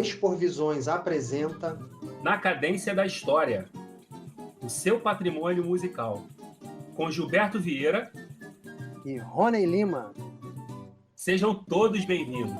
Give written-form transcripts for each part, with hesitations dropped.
Exporvisões apresenta Na Cadência da História, o seu patrimônio musical, com Gilberto Vieira e Rony Lima. Sejam todos bem-vindos.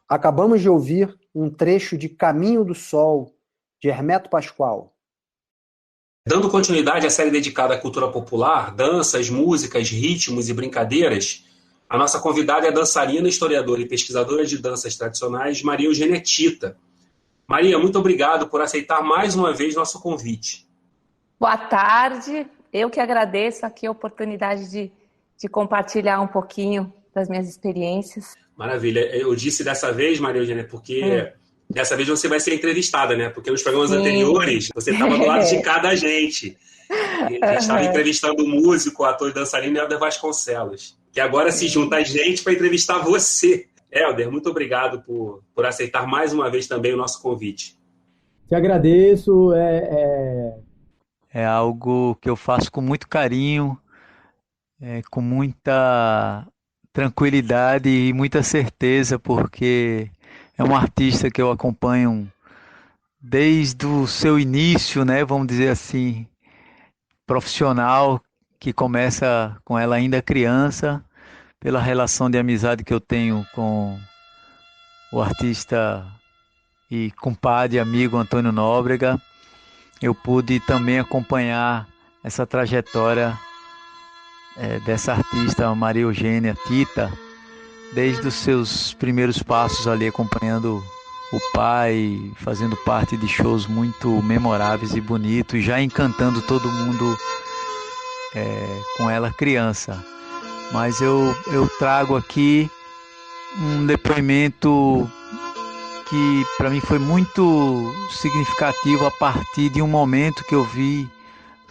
Acabamos de ouvir um trecho de Caminho do Sol, de Hermeto Pascoal. Dando continuidade à série dedicada à cultura popular, danças, músicas, ritmos e brincadeiras, a nossa convidada é a dançarina, historiadora e pesquisadora de danças tradicionais, Maria Eugênia Tita. Maria, muito obrigado por aceitar mais uma vez nosso convite. Boa tarde, eu que agradeço aqui a oportunidade de compartilhar um pouquinho das minhas experiências. Maravilha. Eu disse dessa vez, Maria Eugênia, porque dessa vez você vai ser entrevistada, né? Porque nos programas anteriores você estava do lado de cada gente. E a gente estava entrevistando o músico, o ator e dançarino Hélder Vasconcelos. Que agora se junta a gente para entrevistar você. Hélder, muito obrigado por aceitar mais uma vez também o nosso convite. Te agradeço. É algo que eu faço com muito carinho, com muita tranquilidade e muita certeza, porque é um artista que eu acompanho desde o seu início, né, vamos dizer assim, profissional, que começa com ela ainda criança, pela relação de amizade que eu tenho com o artista e compadre, amigo Antônio Nóbrega. Eu pude também acompanhar essa trajetória dessa artista Maria Eugênia Tita, desde os seus primeiros passos ali, acompanhando o pai, fazendo parte de shows muito memoráveis e bonitos, já encantando todo mundo com ela criança. Mas eu trago aqui um depoimento que para mim foi muito significativo a partir de um momento que eu vi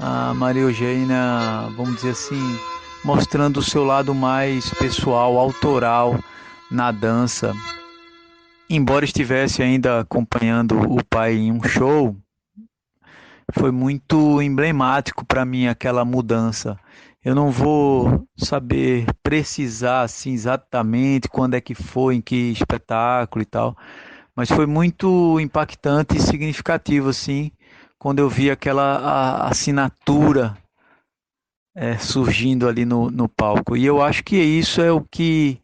a Maria Eugênia, vamos dizer assim, mostrando o seu lado mais pessoal, autoral na dança. Embora estivesse ainda acompanhando o pai em um show, foi muito emblemático para mim aquela mudança. Eu não vou saber precisar assim exatamente quando é que foi, em que espetáculo e tal, mas foi muito impactante e significativo assim, quando eu vi aquela assinatura surgindo ali no palco. E eu acho que isso é o que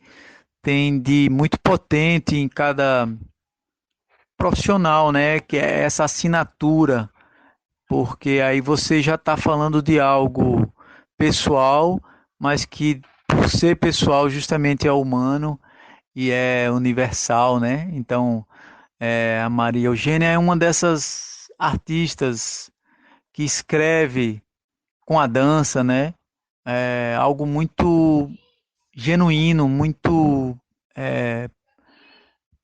tem de muito potente em cada profissional, né? Que é essa assinatura, porque aí você já está falando de algo pessoal, mas que por ser pessoal justamente é humano e é universal, né? Então, a Maria Eugênia é uma dessas artistas que escreve com a dança, né? Algo muito genuíno, muito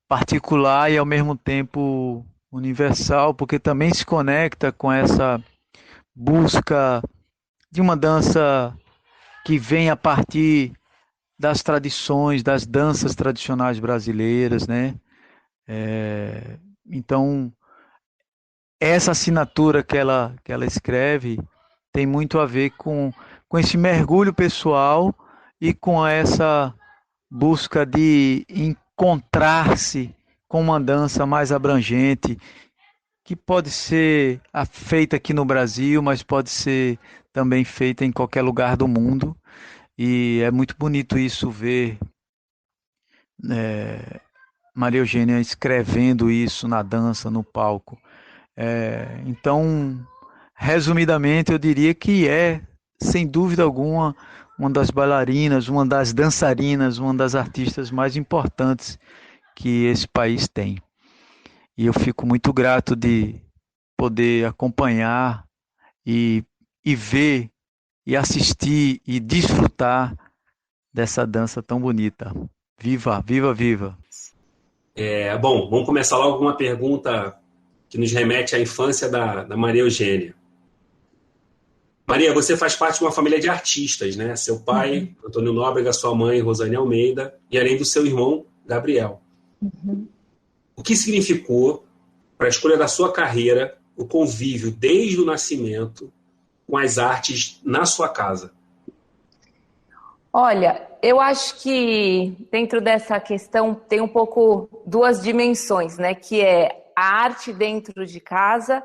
particular e ao mesmo tempo universal, porque também se conecta com essa busca de uma dança que vem a partir das tradições, das danças tradicionais brasileiras, né? Então, essa assinatura que ela escreve tem muito a ver com esse mergulho pessoal e com essa busca de encontrar-se com uma dança mais abrangente, que pode ser feita aqui no Brasil, mas pode ser também feita em qualquer lugar do mundo. E é muito bonito isso, ver Maria Eugênia escrevendo isso na dança, no palco. Então, resumidamente, eu diria que sem dúvida alguma, uma das bailarinas, uma das dançarinas, uma das artistas mais importantes que esse país tem. E eu fico muito grato de poder acompanhar e ver, e assistir e desfrutar dessa dança tão bonita. Viva, viva, viva! Bom, vamos começar logo com uma pergunta que nos remete à infância da Maria Eugênia. Maria, você faz parte de uma família de artistas, né? Seu pai, Antônio Nóbrega, sua mãe, Rosane Almeida, e além do seu irmão, Gabriel. O que significou, para a escolha da sua carreira, o convívio desde o nascimento com as artes na sua casa? Olha, eu acho que dentro dessa questão tem um pouco duas dimensões, né? Que é a arte dentro de casa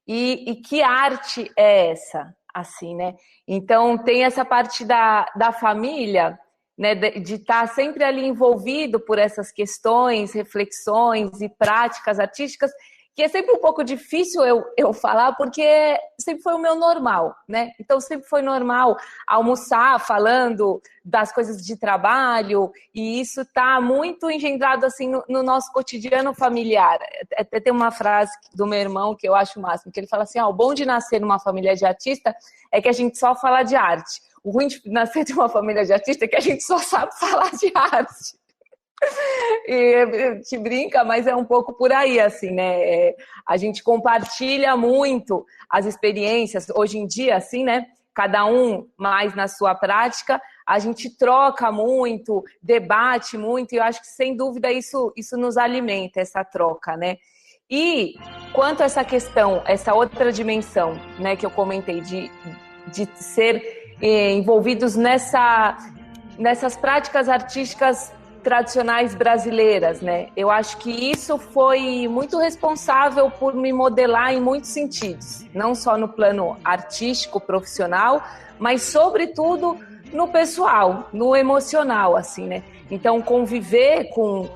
e que arte é essa, assim, né? Então tem essa parte da família, né? De estar sempre ali envolvido por essas questões, reflexões e práticas artísticas, que é sempre um pouco difícil eu falar, porque sempre foi o meu normal, né? Então sempre foi normal almoçar falando das coisas de trabalho, e isso está muito engendrado assim no nosso cotidiano familiar. Até tem uma frase do meu irmão que eu acho o máximo, que ele fala assim, o bom de nascer numa família de artista é que a gente só fala de arte. O ruim de nascer de uma família de artista é que a gente só sabe falar de arte. E te brinca, mas é um pouco por aí, assim, né? A gente compartilha muito as experiências, hoje em dia, assim, né? Cada um mais na sua prática, a gente troca muito, debate muito, e eu acho que, sem dúvida, isso nos alimenta, essa troca, né? E quanto a essa questão, essa outra dimensão, né, que eu comentei, de ser envolvidos nessas práticas artísticas tradicionais brasileiras, né? Eu acho que isso foi muito responsável por me modelar em muitos sentidos, não só no plano artístico, profissional, mas sobretudo no pessoal, no emocional, assim, né? Então, conviver com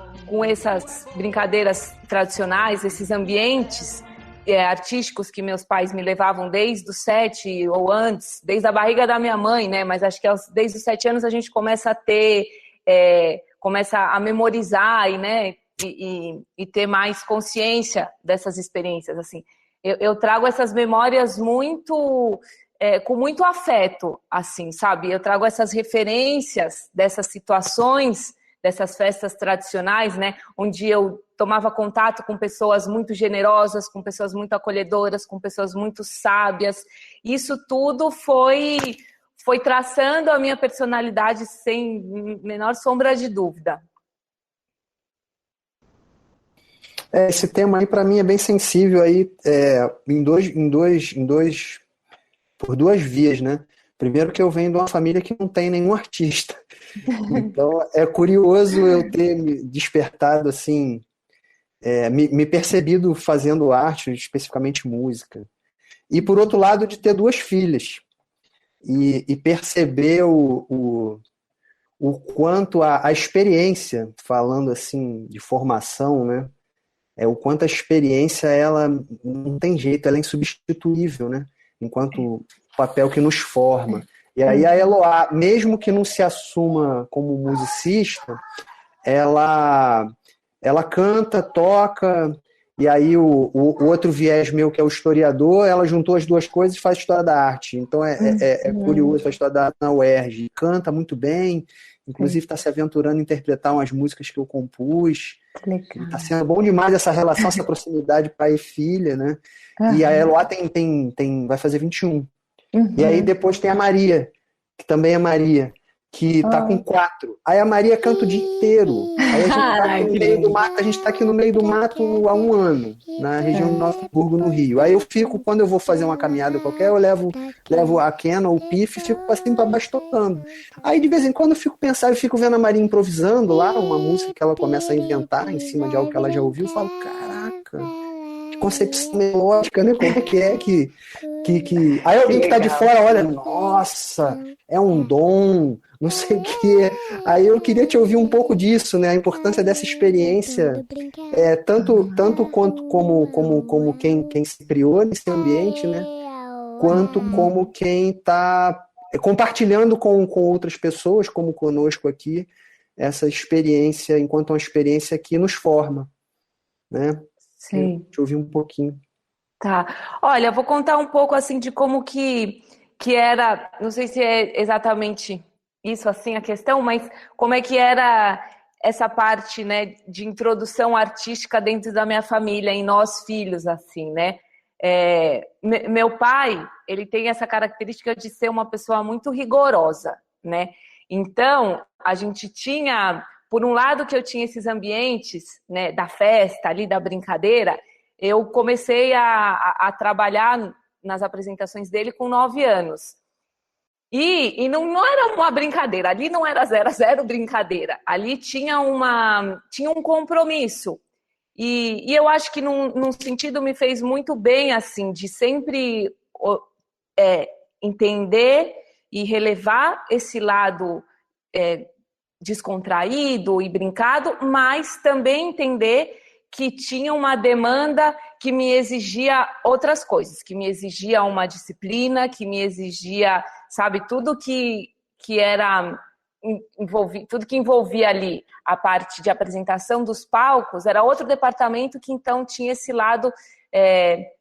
essas brincadeiras tradicionais, esses ambientes artísticos que meus pais me levavam desde os 7 ou antes, desde a barriga da minha mãe, né? Mas acho que desde os 7 anos a gente começa a ter começa a memorizar e ter mais consciência dessas experiências, assim. Eu trago essas memórias muito com muito afeto, assim, sabe? Eu trago essas referências dessas situações, dessas festas tradicionais, né? Onde eu tomava contato com pessoas muito generosas, com pessoas muito acolhedoras, com pessoas muito sábias. Isso tudo foi traçando a minha personalidade sem menor sombra de dúvida. Esse tema aí para mim é bem sensível aí, por duas vias, né? Primeiro que eu venho de uma família que não tem nenhum artista. Então é curioso eu ter me despertado assim, me percebido fazendo arte, especificamente música. E por outro lado de ter duas filhas. E perceber o quanto a experiência, falando assim de formação, né? O quanto a experiência, ela não tem jeito, ela é insubstituível, né? Enquanto papel que nos forma. E aí a Eloá, mesmo que não se assuma como musicista, ela canta, toca. E aí o outro viés meu, que é o historiador, ela juntou as duas coisas e faz história da arte. Então é curioso, faz história da arte na UERJ. Canta muito bem, inclusive está se aventurando a interpretar umas músicas que eu compus. Está sendo bom demais essa relação, essa proximidade pai e filha, né? E a Eloá vai fazer 21. E aí depois tem a Maria, que também é Maria, que tá com 4. Aí a Maria canta o dia inteiro. Aí a gente tá aqui no meio do mato, a gente tá aqui no meio do mato há 1 ano, na região de Nova Friburgo, no Rio. Aí eu fico, quando eu vou fazer uma caminhada qualquer, eu levo a Kena ou o Pif e fico assim pra baixo tocando. Aí de vez em quando eu fico pensando, eu fico vendo a Maria improvisando lá, uma música que ela começa a inventar em cima de algo que ela já ouviu, eu falo, caraca, que concepção melódica, né? Como é que... Aí alguém que tá de fora olha, nossa, é um dom, não sei o quê. Aí eu queria te ouvir um pouco disso, né? A importância dessa experiência, tanto quanto como quem se criou nesse ambiente, né? Quanto como quem está compartilhando com outras pessoas, como conosco aqui, essa experiência, enquanto uma experiência que nos forma, né? Sim. Deixa eu ouvir um pouquinho. Tá. Olha, eu vou contar um pouco assim de como que era, não sei se é exatamente isso assim a questão, mas como é que era essa parte, né, de introdução artística dentro da minha família, em nós filhos, assim, né? Meu pai, ele tem essa característica de ser uma pessoa muito rigorosa, né? Então, a gente tinha, por um lado que eu tinha esses ambientes, né, da festa ali, da brincadeira, eu comecei a trabalhar nas apresentações dele com 9 anos. E não era uma brincadeira, ali não era zero brincadeira, ali tinha um compromisso. E eu acho que num sentido me fez muito bem, assim, de sempre entender e relevar esse lado descontraído e brincado, mas também entender que tinha uma demanda que me exigia outras coisas, que me exigia uma disciplina, que me exigia, sabe, tudo que era tudo que envolvia ali a parte de apresentação dos palcos, era outro departamento que então tinha esse lado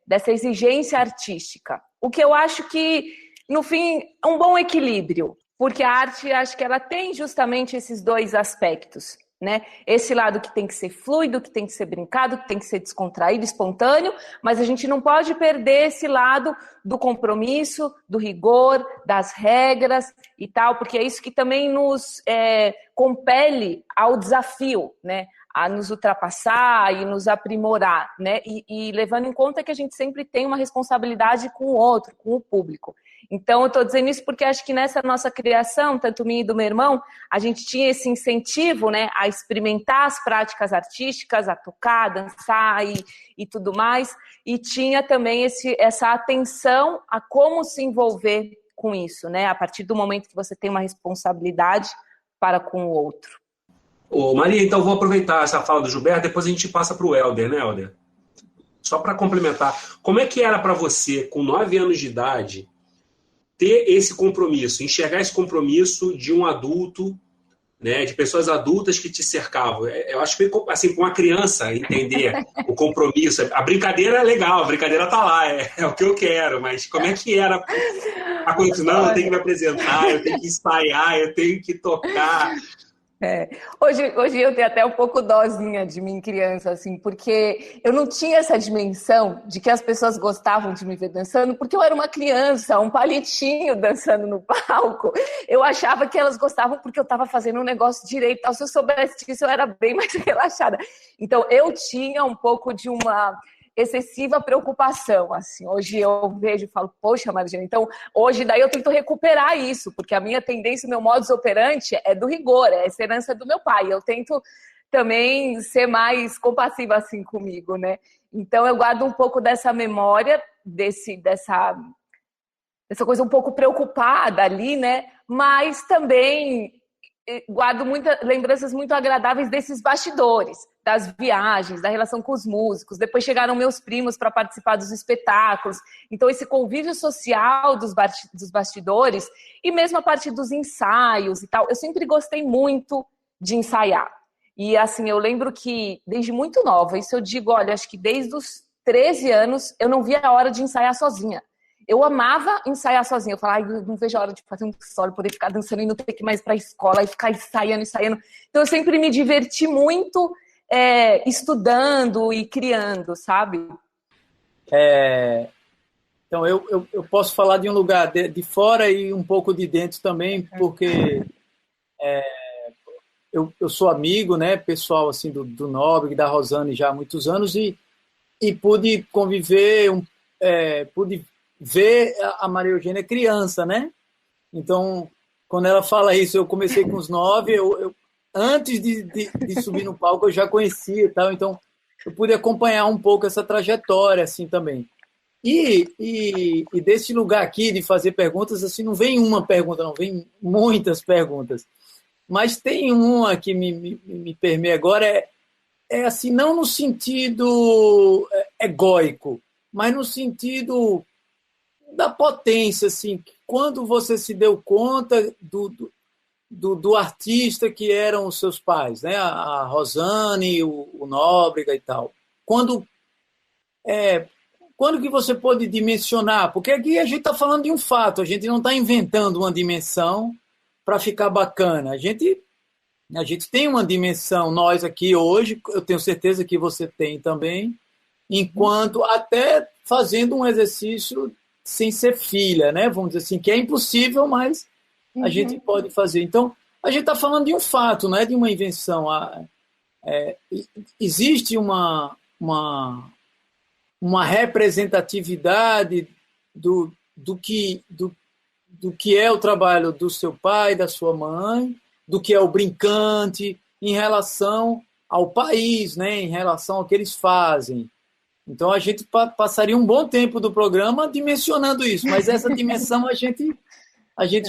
dessa exigência artística. O que eu acho que, no fim, é um bom equilíbrio, porque a arte, acho que ela tem justamente esses dois aspectos, né? Esse lado que tem que ser fluido, que tem que ser brincado, que tem que ser descontraído, espontâneo, mas a gente não pode perder esse lado do compromisso, do rigor, das regras e tal, porque é isso que também nos compele ao desafio, né? A nos ultrapassar e nos aprimorar, né? E levando em conta que a gente sempre tem uma responsabilidade com o outro, com o público. Então, eu estou dizendo isso porque acho que nessa nossa criação, tanto minha e do meu irmão, a gente tinha esse incentivo, né, a experimentar as práticas artísticas, a tocar, dançar e tudo mais, e tinha também essa atenção a como se envolver com isso, né, a partir do momento que você tem uma responsabilidade para com o outro. Ô, Maria, então vou aproveitar essa fala do Gilberto, depois a gente passa para o Helder, né, Helder? Só para complementar, como é que era para você, com 9 anos de idade, ter esse compromisso, enxergar esse compromisso de um adulto, né, de pessoas adultas que te cercavam? Eu acho que, assim, com uma criança, entender o compromisso. A brincadeira é legal, a brincadeira tá lá, é o que eu quero, mas como é que era a coisa? Não, eu tenho que me apresentar, eu tenho que ensaiar, eu tenho que tocar. Hoje eu tenho até um pouco dozinha de mim criança, assim, porque eu não tinha essa dimensão de que as pessoas gostavam de me ver dançando, porque eu era uma criança, um palitinho dançando no palco. Eu achava que elas gostavam porque eu estava fazendo um negócio direito. Se eu soubesse disso, eu era bem mais relaxada. Então, eu tinha um pouco de uma excessiva preocupação, assim. Hoje eu vejo e falo, poxa, Margina, então hoje daí eu tento recuperar isso, porque a minha tendência, o meu modus operandi é do rigor, é essa herança do meu pai. Eu tento também ser mais compassiva assim comigo, né? Então eu guardo um pouco dessa memória, dessa coisa um pouco preocupada ali, né? Mas também guardo lembranças muito agradáveis desses bastidores, das viagens, da relação com os músicos. Depois chegaram meus primos para participar dos espetáculos. Então, esse convívio social dos bastidores e mesmo a parte dos ensaios e tal. Eu sempre gostei muito de ensaiar. E, assim, eu lembro que desde muito nova, isso eu digo, olha, acho que desde os 13 anos, eu não via a hora de ensaiar sozinha. Eu amava ensaiar sozinha. Eu falava, eu não vejo a hora de fazer um solo, poder ficar dançando e não ter que ir mais para a escola e ficar ensaiando. Então, eu sempre me diverti muito estudando e criando, sabe? Então, eu posso falar de um lugar de fora e um pouco de dentro também, porque eu sou amigo, né, pessoal assim, do Nóbrega e da Rosane já há muitos anos e pude conviver, pude ver a Maria Eugênia criança, né? Então, quando ela fala isso, eu comecei com os 9, antes de subir no palco, eu já conhecia e tal, então eu pude acompanhar um pouco essa trajetória, assim, também. E desse lugar aqui, de fazer perguntas, assim, não vem uma pergunta, não, vem muitas perguntas. Mas tem uma que me permeia agora, assim, não no sentido egóico, mas no sentido da potência, assim, quando você se deu conta do artista que eram os seus pais, né? A Rosane, o Nóbrega e tal. Quando que você pôde dimensionar? Porque aqui a gente está falando de um fato, a gente não está inventando uma dimensão para ficar bacana. A gente tem uma dimensão, nós aqui hoje, eu tenho certeza que você tem também, enquanto até fazendo um exercício sem ser filha, né? Vamos dizer assim, que é impossível, mas a gente pode fazer. Então, a gente está falando de um fato, não é de uma invenção. Existe uma representatividade do que é o trabalho do seu pai, da sua mãe, do que é o brincante, em relação ao país, né? Em relação ao que eles fazem. Então, a gente passaria um bom tempo do programa dimensionando isso, mas essa dimensão a gente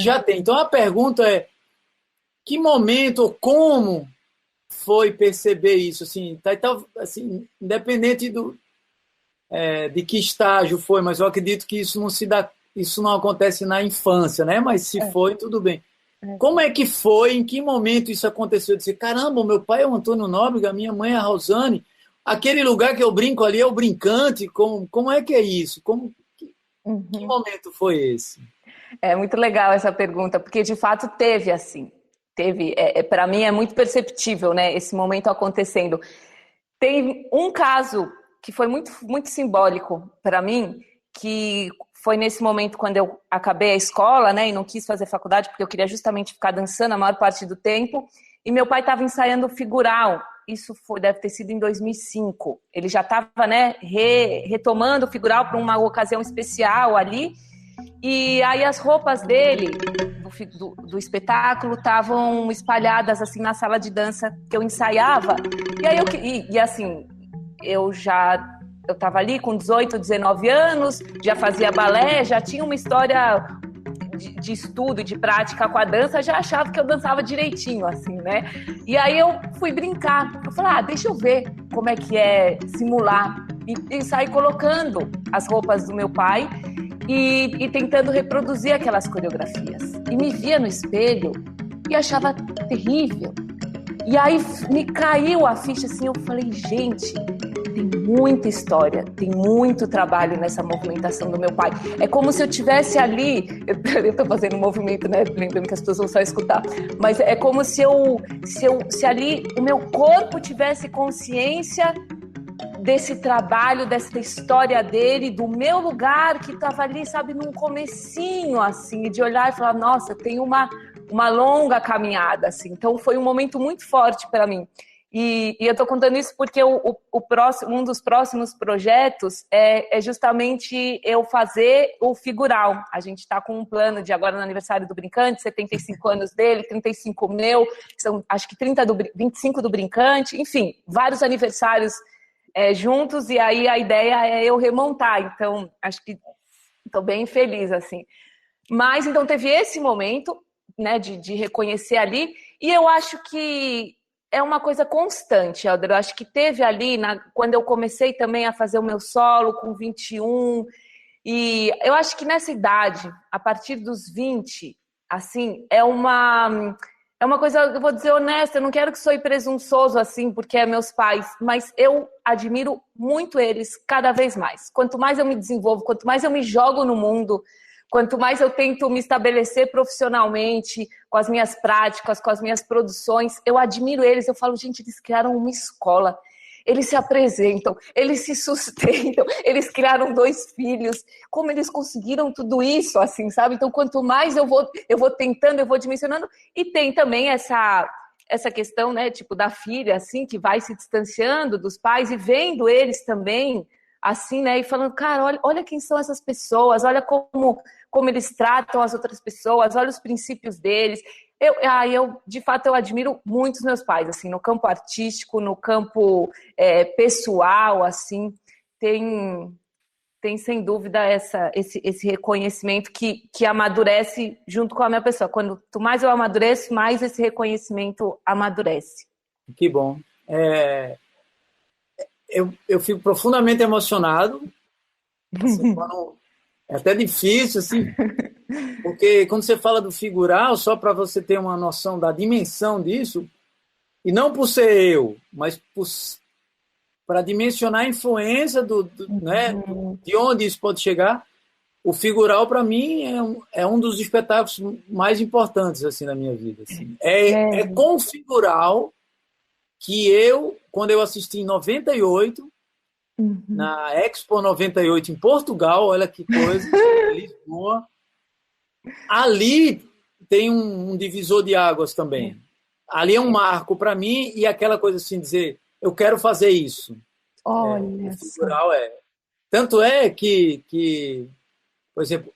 já tem. Então, a pergunta é, que momento ou como foi perceber isso? Assim, assim, independente de que estágio foi, mas eu acredito que isso não acontece na infância, né? Mas se foi, tudo bem. Como é que foi? Em que momento isso aconteceu? Dizer, caramba, meu pai é o Antônio Nóbrega, minha mãe é a Rosane. Aquele lugar que eu brinco ali é o brincante. Como é que é isso? Que momento foi esse? É muito legal essa pergunta, porque de fato teve assim. Para mim é muito perceptível, né, esse momento acontecendo. Tem um caso que foi muito, muito simbólico para mim, que foi nesse momento quando eu acabei a escola, né, e não quis fazer faculdade, porque eu queria justamente ficar dançando a maior parte do tempo, e meu pai estava ensaiando figural. Isso deve ter sido em 2005. Ele já estava, né, retomando o figural para uma ocasião especial ali, e aí as roupas dele, do espetáculo, estavam espalhadas assim na sala de dança que eu ensaiava. E aí eu estava ali com 18, 19 anos, já fazia balé, já tinha uma história de estudo, de prática com a dança, já achava que eu dançava direitinho, assim, né? E aí eu fui brincar. Eu falei, deixa eu ver como é que é simular. E saí colocando as roupas do meu pai e tentando reproduzir aquelas coreografias. E me via no espelho e achava terrível. E aí me caiu a ficha assim, eu falei, gente, tem muita história, tem muito trabalho nessa movimentação do meu pai. É como se eu tivesse ali, eu estou fazendo um movimento, né, lembrando que as pessoas vão só escutar, mas é como se ali o meu corpo tivesse consciência desse trabalho, dessa história dele, do meu lugar que estava ali, sabe, num comecinho, assim, de olhar e falar, nossa, tem uma longa caminhada, assim. Então foi um momento muito forte para mim. E eu estou contando isso porque um dos próximos projetos é justamente eu fazer o figural. A gente está com um plano de agora no aniversário do Brincante, 75 anos dele, 35 meu, são acho que 25 do Brincante, enfim, vários aniversários juntos, e aí a ideia é eu remontar. Então, acho que estou bem feliz, assim. Mas, então, teve esse momento, né, de reconhecer ali, e eu acho que é uma coisa constante, Helder. Eu acho que teve ali, quando eu comecei também a fazer o meu solo com 21, e eu acho que nessa idade, a partir dos 20, assim, é uma coisa, eu vou dizer honesta, eu não quero que soe presunçoso assim, porque é meus pais, mas eu admiro muito eles cada vez mais. Quanto mais eu me desenvolvo, quanto mais eu me jogo no mundo, quanto mais eu tento me estabelecer profissionalmente, com as minhas práticas, com as minhas produções, eu admiro eles. Eu falo, gente, eles criaram uma escola, eles se apresentam, eles se sustentam, eles criaram 2 filhos. Como eles conseguiram tudo isso, assim, sabe? Então, quanto mais eu vou tentando, eu vou dimensionando. E tem também essa questão, né, tipo, da filha, assim, que vai se distanciando dos pais e vendo eles também, assim, né, e falando, cara, olha quem são essas pessoas, olha como eles tratam as outras pessoas, olha os princípios deles. De fato, eu admiro muito os meus pais, assim, no campo artístico, no campo pessoal, assim, tem sem dúvida esse reconhecimento que amadurece junto com a minha pessoa. Quanto mais eu amadureço, mais esse reconhecimento amadurece. Que bom. Eu fico profundamente emocionado. Assim, é até difícil, assim, porque quando você fala do figural, só para você ter uma noção da dimensão disso, e não por ser eu, mas para dimensionar a influência de onde isso pode chegar, o figural, para mim, é um dos espetáculos mais importantes assim, na minha vida. Assim. É com o figural que quando eu assisti em 98, na Expo 98 em Portugal, olha que coisa, em Lisboa. Ali tem um divisor de águas também. Ali é um marco para mim, e aquela coisa assim, dizer, eu quero fazer isso. Olha o figural é. Tanto é que por exemplo,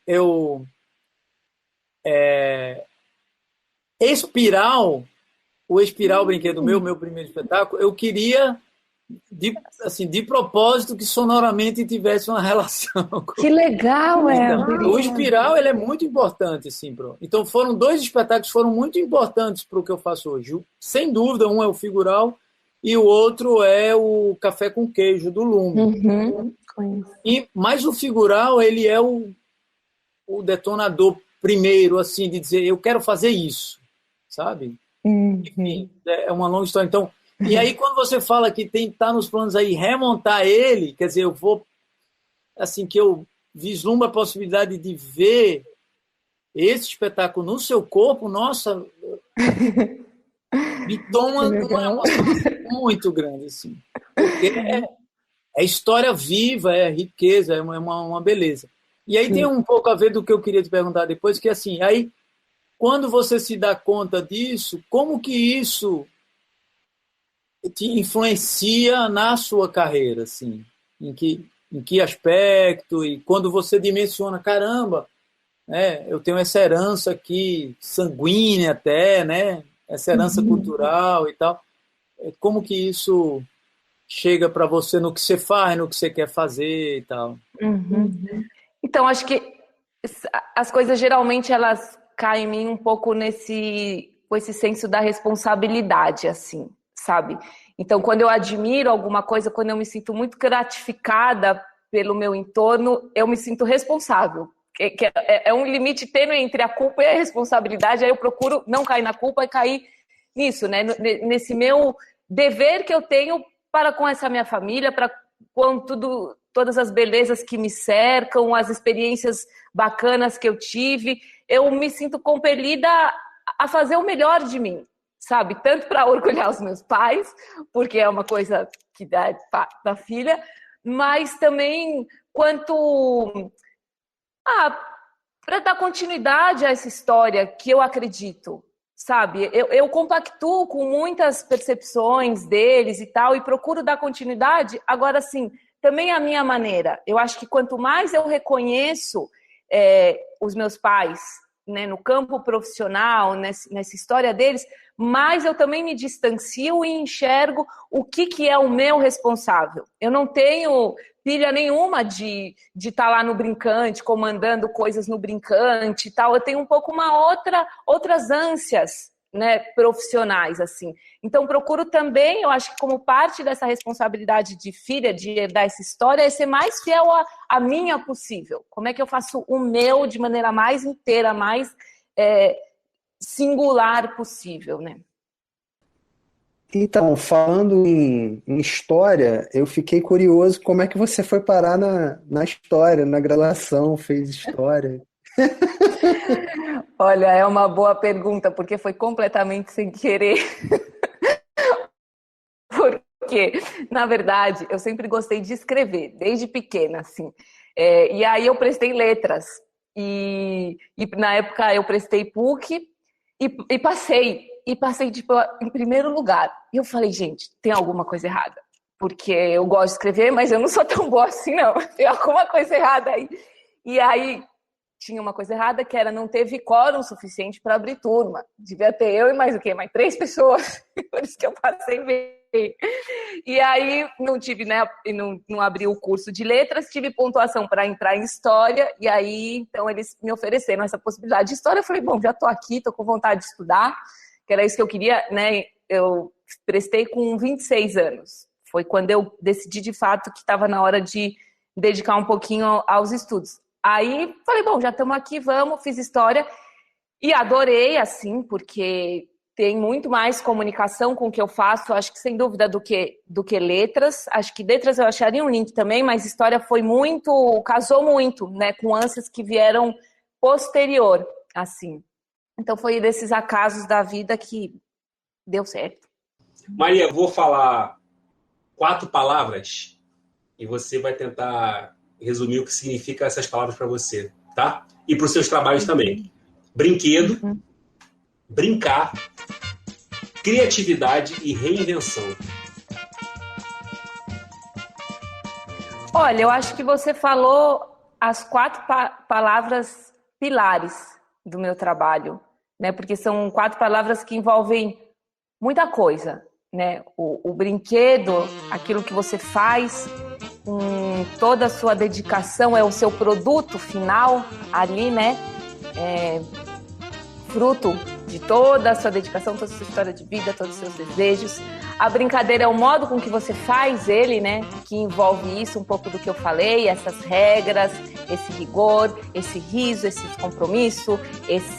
o Espiral Brinquedo meu primeiro espetáculo, eu queria de propósito que sonoramente tivesse uma relação com... Que legal, O Espiral, ele é muito importante, assim, então foram 2 espetáculos que foram muito importantes para o que eu faço hoje. Sem dúvida, um é o Figural e o outro é o Café com Queijo, do Lume. Mas o Figural, ele é o detonador primeiro, assim, de dizer, eu quero fazer isso, sabe? Enfim, é uma longa história. Então, e aí, quando você fala que tá nos planos aí remontar ele, quer dizer, eu vou, assim, que eu vislumbro a possibilidade de ver esse espetáculo no seu corpo, nossa, me toma uma emoção muito grande, assim. Porque é história viva, é riqueza, é uma beleza. E aí tem um pouco a ver do que eu queria te perguntar depois, que assim, aí, quando você se dá conta disso, como que isso te influencia na sua carreira, assim? Em que aspecto? E quando você dimensiona, caramba, né, eu tenho essa herança aqui, sanguínea até, né? Essa herança cultural e tal. Como que isso chega para você no que você faz, no que você quer fazer e tal? Então, acho que as coisas geralmente elas caem em mim um pouco com esse senso da responsabilidade, assim, sabe? Então, quando eu admiro alguma coisa, quando eu me sinto muito gratificada pelo meu entorno, eu me sinto responsável. É um limite tênue entre a culpa e a responsabilidade, aí eu procuro não cair na culpa e cair nisso, né? Nesse meu dever que eu tenho para com essa minha família, para com todas as belezas que me cercam, as experiências bacanas que eu tive, eu me sinto compelida a fazer o melhor de mim, sabe? Tanto para orgulhar os meus pais, porque é uma coisa que dá da filha, mas também quanto para dar continuidade a essa história que eu acredito, sabe? Eu compactuo com muitas percepções deles e tal, e procuro dar continuidade. Agora, sim, também a minha maneira. Eu acho que quanto mais eu reconheço os meus pais, né, no campo profissional, nessa história deles, mais eu também me distancio e enxergo o que é o meu responsável. Eu não tenho pilha nenhuma de estar lá no Brincante, comandando coisas no Brincante e tal. Eu tenho um pouco outras ânsias, né, profissionais, assim. Então, procuro também, eu acho que como parte dessa responsabilidade de filha, de herdar essa história, é ser mais fiel à minha possível. Como é que eu faço o meu de maneira mais inteira, mais singular possível, né? Então, falando em história, eu fiquei curioso como é que você foi parar na história, na graduação, fez história. Olha, é uma boa pergunta, porque foi completamente sem querer. Porque, na verdade, eu sempre gostei de escrever, desde pequena, assim. E aí eu prestei letras. E na época eu prestei PUC e passei. E passei, tipo, em primeiro lugar. E eu falei, gente, tem alguma coisa errada. Porque eu gosto de escrever, mas eu não sou tão boa assim, não. Tem alguma coisa errada aí. E aí tinha uma coisa errada, que era não teve quórum suficiente para abrir turma. Devia ter eu e mais o quê? Mais 3 pessoas. Por isso que eu passei bem. E aí não tive, né? Não abri o curso de letras, tive pontuação para entrar em história. E aí, então, eles me ofereceram essa possibilidade de história. Eu falei, bom, já tô aqui, tô com vontade de estudar, que era isso que eu queria, né? Eu prestei com 26 anos. Foi quando eu decidi, de fato, que estava na hora de dedicar um pouquinho aos estudos. Aí, falei, bom, já estamos aqui, vamos, fiz história. E adorei, assim, porque tem muito mais comunicação com o que eu faço, acho que sem dúvida, do que letras. Acho que letras eu acharia um link também, mas história casou muito, né, com ânsias que vieram posterior, assim. Então foi desses acasos da vida que deu certo. Maria, vou falar 4 palavras e você vai tentar resumir o que significa essas palavras para você, tá? E para os seus trabalhos também. Brinquedo, brincar, criatividade e reinvenção. Olha, eu acho que você falou as 4 palavras pilares do meu trabalho, né? Porque são 4 palavras que envolvem muita coisa, né? O brinquedo, aquilo que você faz, com toda a sua dedicação, é o seu produto final ali, né? Fruto de toda a sua dedicação, toda a sua história de vida, todos os seus desejos. A brincadeira é o modo com que você faz ele, né? Que envolve isso, um pouco do que eu falei, essas regras, esse rigor, esse riso, esse compromisso,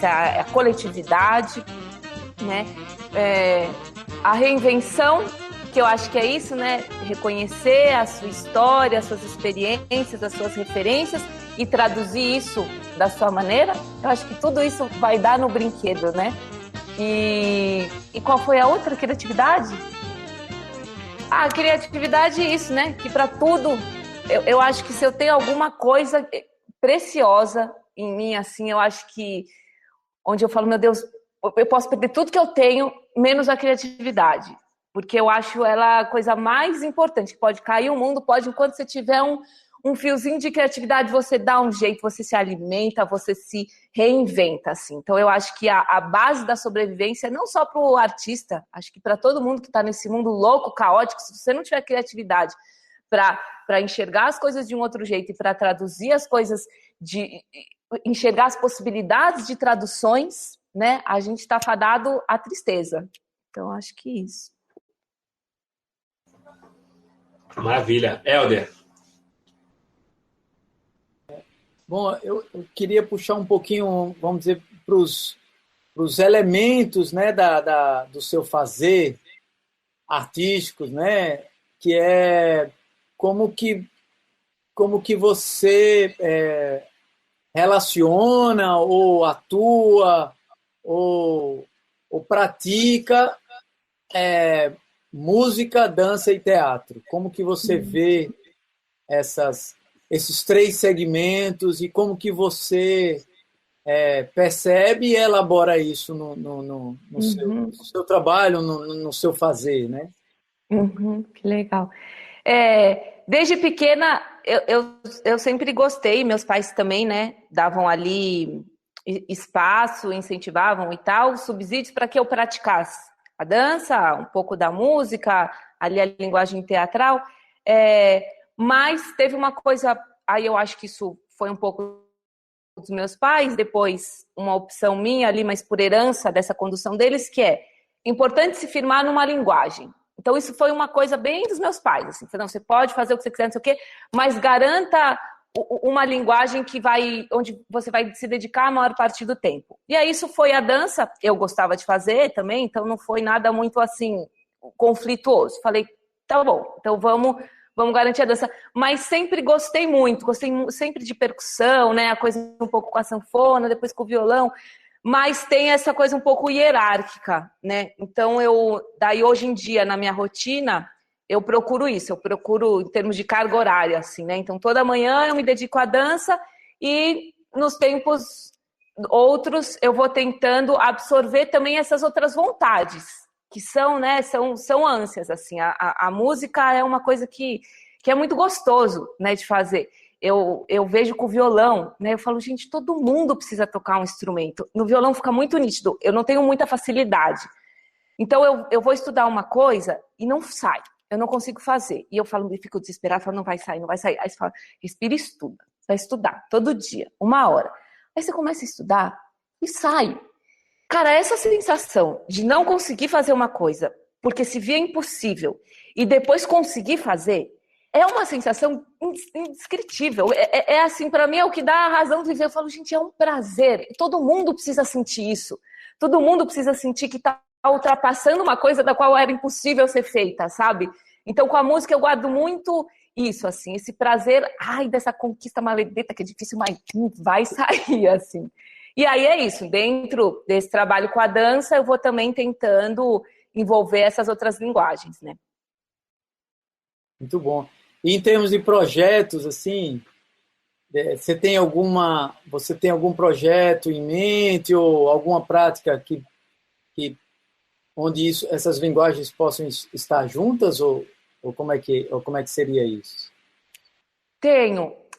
a coletividade, né? A reinvenção, que eu acho que é isso, né? Reconhecer a sua história, as suas experiências, as suas referências e traduzir isso da sua maneira. Eu acho que tudo isso vai dar no brinquedo, né? E qual foi a outra? Criatividade? A criatividade é isso, né? Que para tudo, eu acho que se eu tenho alguma coisa preciosa em mim, assim, eu acho que onde eu falo, meu Deus, eu posso perder tudo que eu tenho, menos a criatividade. Porque eu acho ela a coisa mais importante. Pode cair o mundo, pode, enquanto você tiver um fiozinho de criatividade, você dá um jeito, você se alimenta, você se reinventa, assim. Então, eu acho que a base da sobrevivência, não só para o artista, acho que para todo mundo que está nesse mundo louco, caótico, se você não tiver criatividade para enxergar as coisas de um outro jeito e para traduzir as coisas, enxergar as possibilidades de traduções, né, a gente está fadado à tristeza. Então, acho que isso. Maravilha. Helder. Bom, eu queria puxar um pouquinho, vamos dizer, para os elementos, né, do seu fazer artísticos, né, que é como que você relaciona ou atua ou pratica música, dança e teatro. Como que você vê esses 3 segmentos e como que você percebe e elabora isso no seu trabalho, no seu fazer, né? Que legal. Desde pequena, eu sempre gostei, meus pais também, né, davam ali espaço, incentivavam e tal, subsídios para que eu praticasse a dança, um pouco da música, ali a linguagem teatral, mas teve uma coisa, aí eu acho que isso foi um pouco dos meus pais, depois uma opção minha ali, mas por herança dessa condução deles, que é importante se firmar numa linguagem. Então isso foi uma coisa bem dos meus pais, assim, não, você pode fazer o que você quiser, não sei o quê, mas garanta uma linguagem onde você vai se dedicar a maior parte do tempo. E aí isso foi a dança, eu gostava de fazer também, então não foi nada muito assim conflituoso. Falei, tá bom, então vamos garantir a dança. Mas sempre gostei sempre de percussão, né? A coisa um pouco com a sanfona, depois com o violão, mas tem essa coisa um pouco hierárquica, né? Então daí hoje em dia, na minha rotina, eu procuro isso, em termos de carga horária, assim, né? Então, toda manhã eu me dedico à dança e nos tempos outros eu vou tentando absorver também essas outras vontades, que são, né, são ânsias, assim. A música é uma coisa que é muito gostoso, né, de fazer. Eu vejo com o violão, né, eu falo, gente, todo mundo precisa tocar um instrumento. No violão fica muito nítido, eu não tenho muita facilidade. Então, eu vou estudar uma coisa e não sai. Eu não consigo fazer. E eu fico desesperada, falo, não vai sair. Aí você fala, respira e estuda. Você vai estudar todo dia, 1 hora. Aí você começa a estudar e sai. Cara, essa sensação de não conseguir fazer uma coisa porque se via impossível e depois conseguir fazer é uma sensação indescritível. Assim, para mim é o que dá a razão de viver. Eu falo, gente, é um prazer. Todo mundo precisa sentir isso. Todo mundo precisa sentir que está ultrapassando uma coisa da qual era impossível ser feita, sabe? Então, com a música eu guardo muito isso, assim, esse prazer, dessa conquista maledeta que é difícil, mas vai sair, assim. E aí é isso, dentro desse trabalho com a dança, eu vou também tentando envolver essas outras linguagens, né? Muito bom. E em termos de projetos, assim, você tem algum projeto em mente ou alguma prática onde essas linguagens possam estar juntas ou como é que seria isso?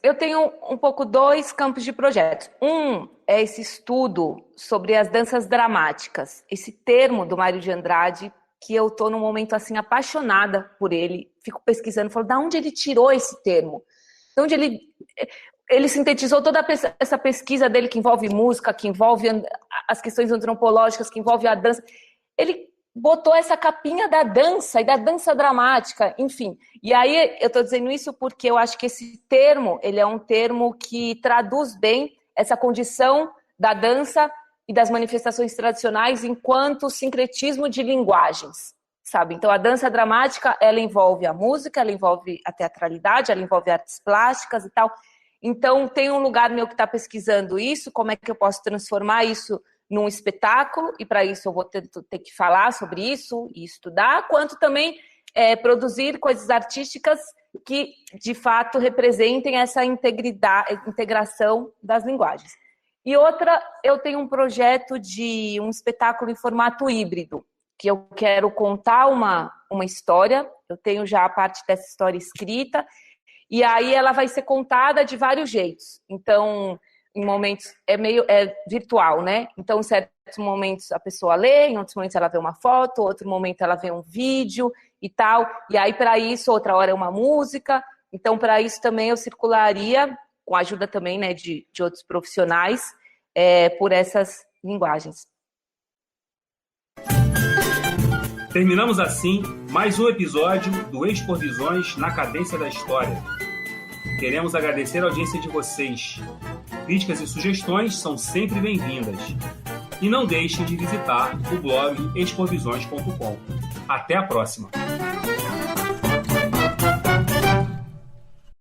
Eu tenho um pouco 2 campos de projetos. Um é esse estudo sobre as danças dramáticas, esse termo do Mário de Andrade, que eu estou num momento assim apaixonada por ele, fico pesquisando, falo, da onde ele tirou esse termo? De onde ele sintetizou toda essa pesquisa dele que envolve música, que envolve as questões antropológicas, que envolve a dança. Ele botou essa capinha da dança e da dança dramática, enfim. E aí eu estou dizendo isso porque eu acho que esse termo, ele é um termo que traduz bem essa condição da dança e das manifestações tradicionais enquanto sincretismo de linguagens, sabe? Então a dança dramática, ela envolve a música, ela envolve a teatralidade, ela envolve artes plásticas e tal. Então tem um lugar meu que está pesquisando isso, como é que eu posso transformar isso num espetáculo, e para isso eu vou ter que falar sobre isso e estudar, quanto também produzir coisas artísticas que, de fato, representem essa integração das linguagens. E outra, eu tenho um projeto de um espetáculo em formato híbrido, que eu quero contar uma história, eu tenho já a parte dessa história escrita, e aí ela vai ser contada de vários jeitos. Então, em momentos é virtual, né? Então, em certos momentos a pessoa lê, em outros momentos ela vê uma foto, outro momento ela vê um vídeo e tal. E aí, para isso, outra hora é uma música. Então, para isso também eu circularia, com a ajuda também, né, de outros profissionais, por essas linguagens. Terminamos assim mais um episódio do Expovisões na Cadência da História. Queremos agradecer a audiência de vocês. Críticas e sugestões são sempre bem-vindas. E não deixem de visitar o blog expovisões.com. Até a próxima!